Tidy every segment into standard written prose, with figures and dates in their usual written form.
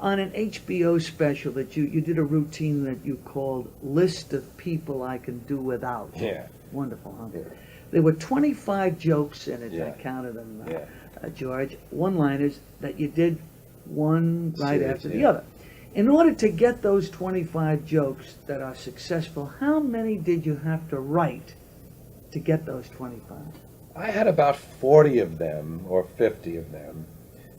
On an HBO special that you did a routine that you called List of People I Can Do Without. Yeah. Wonderful, huh? Yeah. There were 25 jokes in it. Yeah. I counted them, Yeah. George. One-liners that you did one right Series, after the yeah. other. In order to get those 25 jokes that are successful, how many did you have to write to get those 25? I had about 40 of them, or 50 of them,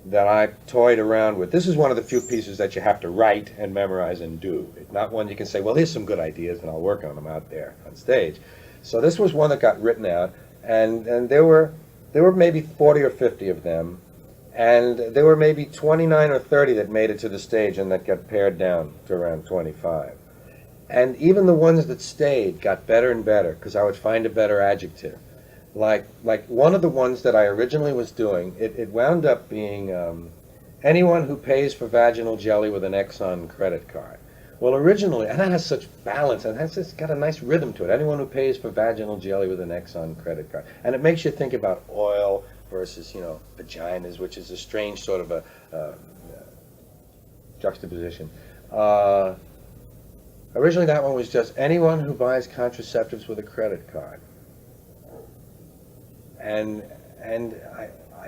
that I toyed around with. This is one of the few pieces that you have to write and memorize and do. It's not one you can say, well, here's some good ideas, and I'll work on them out there on stage. So this was one that got written out, and there were maybe 40 or 50 of them, and there were maybe 29 or 30 that made it to the stage and that got pared down to around 25. And even the ones that stayed got better and better, because I would find a better adjective. Like one of the ones that I originally was doing, it wound up being anyone who pays for vaginal jelly with an Exxon credit card. Well, originally, and that has such balance, and it's just got a nice rhythm to it. Anyone who pays for vaginal jelly with an Exxon credit card. And it makes you think about oil versus, vaginas, which is a strange sort of a juxtaposition. Originally, that one was just anyone who buys contraceptives with a credit card. And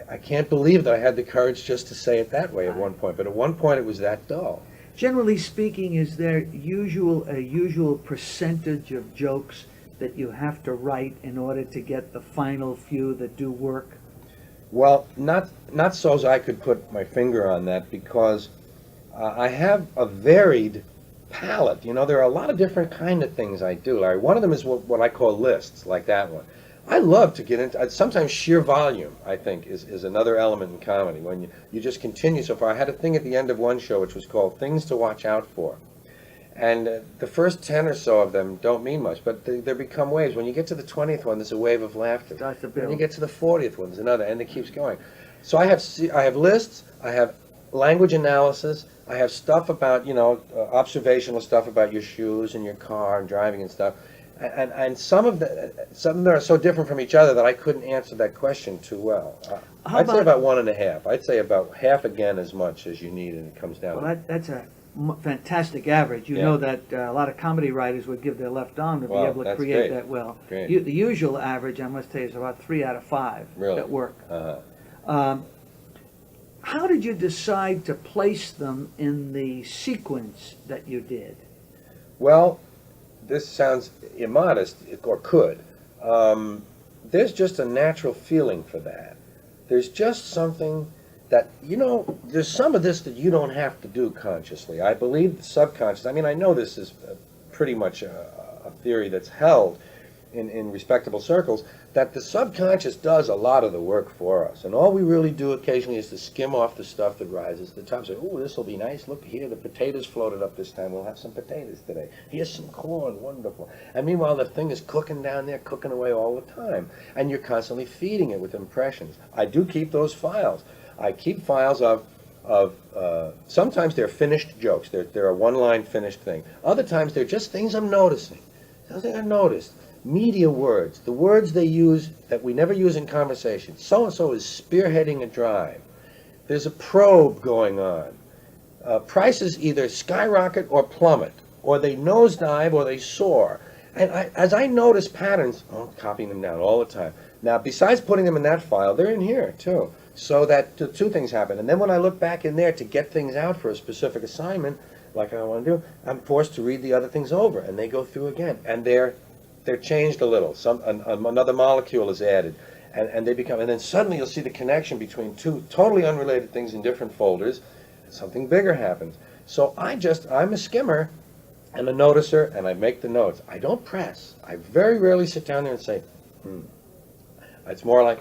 I can't believe that I had the courage just to say it that way at one point. But at one point, it was that dull. Generally speaking, is there a usual percentage of jokes that you have to write in order to get the final few that do work? Well, not so as I could put my finger on that, because I have a varied palette. There are a lot of different kind of things I do, Larry. One of them is what I call lists, like that one. I love to get into, sometimes sheer volume, I think, is another element in comedy, when you just continue so far. I had a thing at the end of one show which was called Things to Watch Out For. And the first 10 or so of them don't mean much, but they become waves. When you get to the 20th one, there's a wave of laughter. When you get to the 40th one, there's another, and it keeps going. So I have lists, I have language analysis, I have stuff about, observational stuff about your shoes and your car and driving and stuff. And some of them are so different from each other that I couldn't answer that question too well. I'd say about 1.5. I'd say about half again as much as you need, and it comes down. Well, that's a fantastic average. You know that a lot of comedy writers would give their left arm to be able to create that well. Great. The usual average, I must tell you, is about 3 out of 5 that work. How did you decide to place them in the sequence that you did? Well, this sounds immodest, or could. There's just a natural feeling for that. There's just something that, there's some of this that you don't have to do consciously. I believe the subconscious, I know this is pretty much a theory that's held in respectable circles, that the subconscious does a lot of the work for us. And all we really do occasionally is to skim off the stuff that rises to the top. Say, oh, this will be nice. Look here, the potatoes floated up this time. We'll have some potatoes today. Here's some corn. Wonderful. And meanwhile, the thing is cooking down there, cooking away all the time. And you're constantly feeding it with impressions. I do keep those files. I keep files of sometimes they're finished jokes. They're a one-line finished thing. Other times they're just things I'm noticing. Something I noticed. Media words, the words they use that we never use in conversation. So-and-so is spearheading a drive. There's a probe going on. Prices either skyrocket or plummet, or they nosedive or they soar. And as I notice patterns, I'm copying them down all the time. Now, besides putting them in that file, they're in here, too. So that two things happen. And then when I look back in there to get things out for a specific assignment, like I want to do, I'm forced to read the other things over, and they go through again. And they're changed a little. Another molecule is added, and they become. And then suddenly you'll see the connection between two totally unrelated things in different folders. And something bigger happens. So I'm a skimmer and a noticer, and I make the notes. I don't press. I very rarely sit down there and say, It's more like,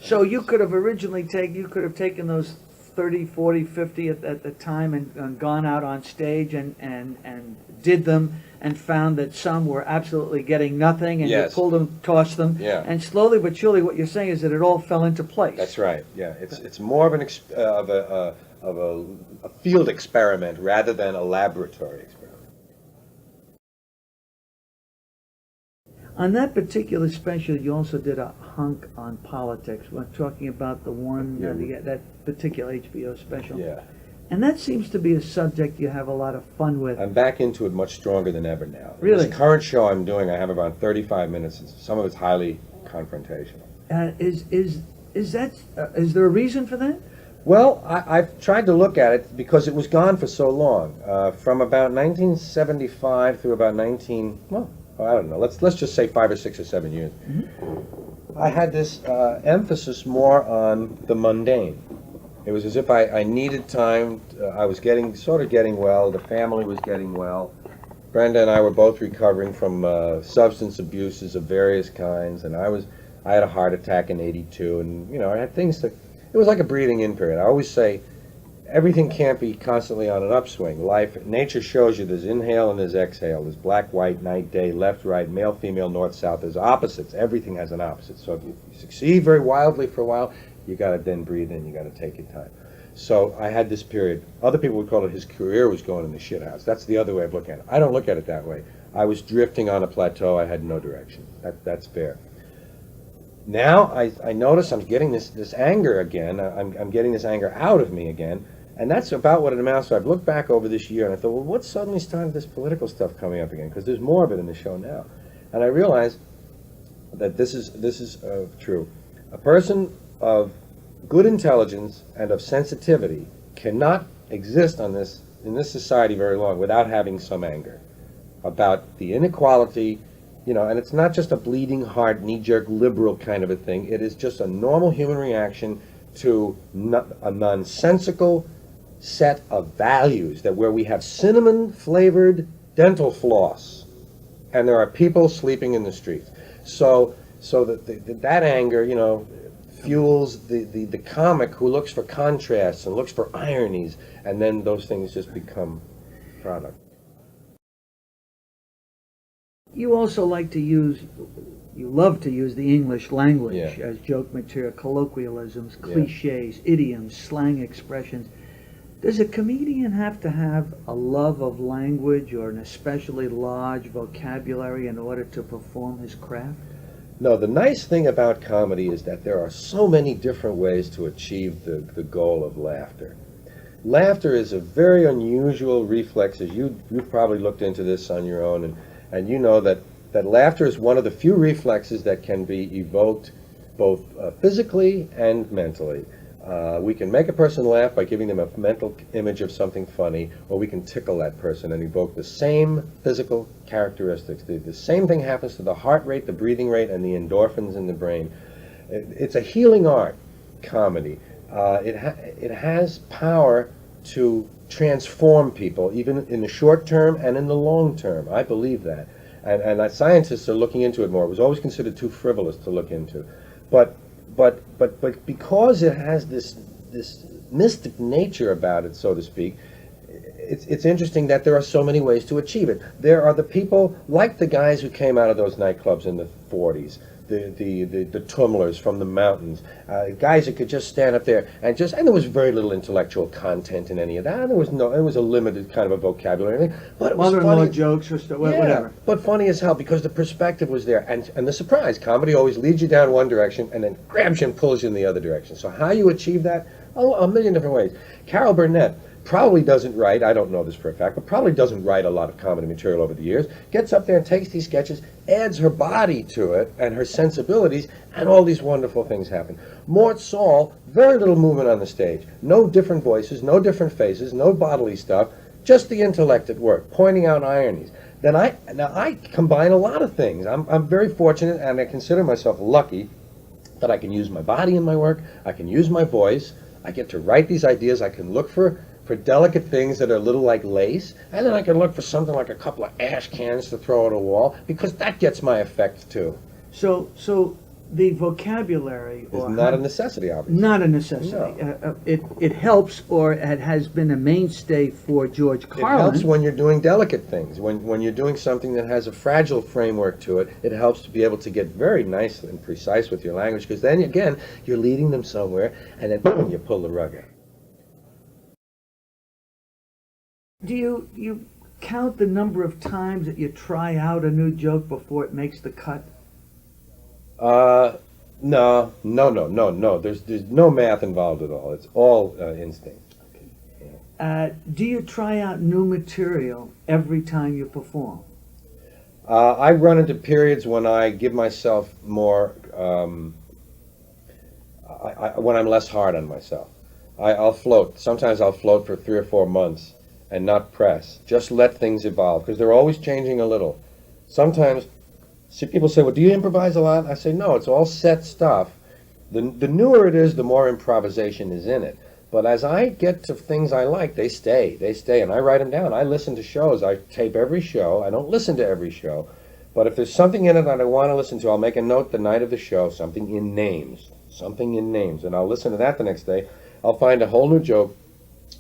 So you could have originally taken those 30, 40, 50 at the time and gone out on stage and did them and found that some were absolutely getting nothing, and you pulled them, tossed them, and slowly but surely what you're saying is that it all fell into place. That's right. Yeah, it's more of a field experiment rather than a laboratory experiment. On that particular special, you also did a hunk on politics. We're talking about the one, that particular HBO special. Yeah. And that seems to be a subject you have a lot of fun with. I'm back into it much stronger than ever now. Really? This current show I'm doing, I have about 35 minutes, and some of it's highly confrontational. Is there a reason for that? Well, I've tried to look at it because it was gone for so long. From about 1975 through about I don't know, let's just say 5 or 6 or 7 years. Mm-hmm. I had this emphasis more on the mundane. It was as if I needed time. I was sort of getting well. The family was getting well. Brenda and I were both recovering from substance abuses of various kinds, and I had a heart attack in '82, and I had things that. It was like a breathing in period. I always say everything can't be constantly on an upswing. Nature shows you there's inhale and there's exhale. There's black, white, night, day, left, right, male, female, north, south. There's opposites. Everything has an opposite. So if you succeed very wildly for a while, you got to then breathe in. You got to take your time. So I had this period. Other people would call it his career was going in the shit house. That's the other way of looking at it. I don't look at it that way. I was drifting on a plateau. I had no direction. That's fair. Now I notice I'm getting this anger again. I'm getting this anger out of me again, and that's about what it amounts to. I've looked back over this year and I thought, well, what suddenly started this political stuff coming up again? Because there's more of it in the show now, and I realized that this is true. A person of good intelligence and of sensitivity cannot exist in this society very long without having some anger about the inequality. And it's not just a bleeding heart, knee-jerk liberal kind of a thing. It is just a normal human reaction to a nonsensical set of values where we have cinnamon-flavored dental floss, and there are people sleeping in the streets. So that anger, fuels the comic who looks for contrasts and looks for ironies, and then those things just become product. You also love to use the English language as joke material, colloquialisms, cliches, idioms, slang expressions. Does a comedian have to have a love of language or an especially large vocabulary in order to perform his craft? No, the nice thing about comedy is that there are so many different ways to achieve the goal of laughter. Laughter is a very unusual reflex, as you've probably looked into this on your own, and you know that laughter is one of the few reflexes that can be evoked both physically and mentally. We can make a person laugh by giving them a mental image of something funny, or we can tickle that person and evoke the same physical characteristics. The same thing happens to the heart rate, the breathing rate, and the endorphins in the brain. It's a healing art, comedy. It has power to transform people, even in the short term and in the long term. I believe that. And scientists are looking into it more. It was always considered too frivolous to look into. But because it has this mystic nature about it, so to speak, it's interesting that there are so many ways to achieve it. There are the people, like the guys who came out of those nightclubs in the 40s, the tumblers from the mountains, guys that could just stand up there and there was very little intellectual content in any of that. It was a limited kind of a vocabulary, but it was mother-in-law funny. jokes or stuff, whatever. But funny as hell because the perspective was there, and the surprise. Comedy always leads you down one direction and then grabs you and pulls you in the other direction. So how you achieve that? Oh, a million different ways. Carol Burnett probably doesn't write, I don't know this for a fact, but probably doesn't write a lot of comedy material over the years, gets up there and takes these sketches, adds her body to it and her sensibilities, and all these wonderful things happen. Mort Saul, very little movement on the stage, no different voices, no different faces, no bodily stuff, just the intellect at work, pointing out ironies. Now I combine a lot of things. I'm very fortunate, and I consider myself lucky that I can use my body in my work, I can use my voice, I get to write these ideas, I can look for delicate things that are a little like lace, and then I can look for something like a couple of ash cans to throw at a wall, because that gets my effect too. So the vocabulary is not a necessity, obviously. Not a necessity. No. It helps, or it has been a mainstay for George Carlin. It helps when you're doing delicate things. When you're doing something that has a fragile framework to it, it helps to be able to get very nice and precise with your language, because then again you're leading them somewhere, and then boom, you pull the rug out. Do you count the number of times that you try out a new joke before it makes the cut? No. There's no math involved at all. It's all instinct. Do you try out new material every time you perform? I run into periods when I give myself more, when I'm less hard on myself. I'll float. Sometimes I'll float for 3 or 4 months and not press. Just let things evolve, because they're always changing a little. Sometimes, see, people say, well, do you improvise a lot? I say, no, it's all set stuff. The newer it is, the more improvisation is in it. But as I get to things I like, they stay, and I write them down. I listen to shows. I tape every show. I don't listen to every show. But if there's something in it that I want to listen to, I'll make a note the night of the show, something in names, and I'll listen to that the next day. I'll find a whole new joke,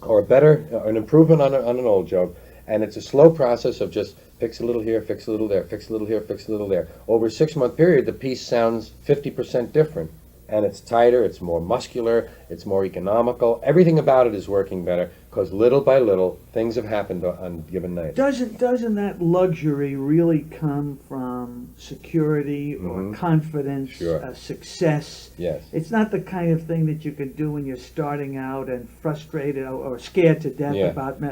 or an improvement on an old joke, and it's a slow process of just fix a little here, fix a little there, fix a little here, fix a little there. Over a 6-month period, the piece sounds 50% different. And it's tighter, it's more muscular, it's more economical. Everything about it is working better because little by little things have happened on given nights. Doesn't that luxury really come from security or confidence, Sure. Success? Yes. It's not the kind of thing that you can do when you're starting out and frustrated or scared to death Yeah. about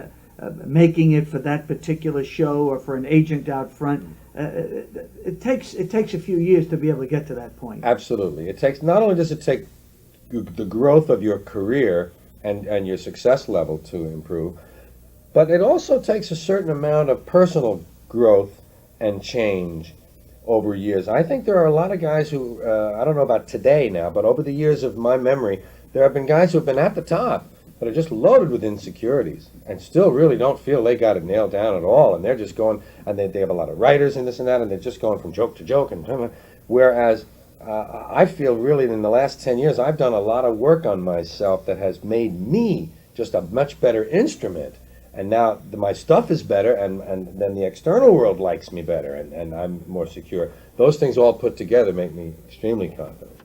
making it for that particular show or for an agent out front. It takes a few years to be able to get to that point. Absolutely. It takes, not only does it take the growth of your career and your success level to improve, but it also takes a certain amount of personal growth and change over years. I think there are a lot of guys who, I don't know about today now, but over the years of my memory, there have been guys who have been at the top but are just loaded with insecurities and still really don't feel they got it nailed down at all, and they're just going, and they have a lot of writers and this and that, and they're just going from joke to joke, and whereas I feel really in the last 10 years I've done a lot of work on myself that has made me just a much better instrument, and now my stuff is better, and then the external world likes me better, and I'm more secure. Those things all put together make me extremely confident.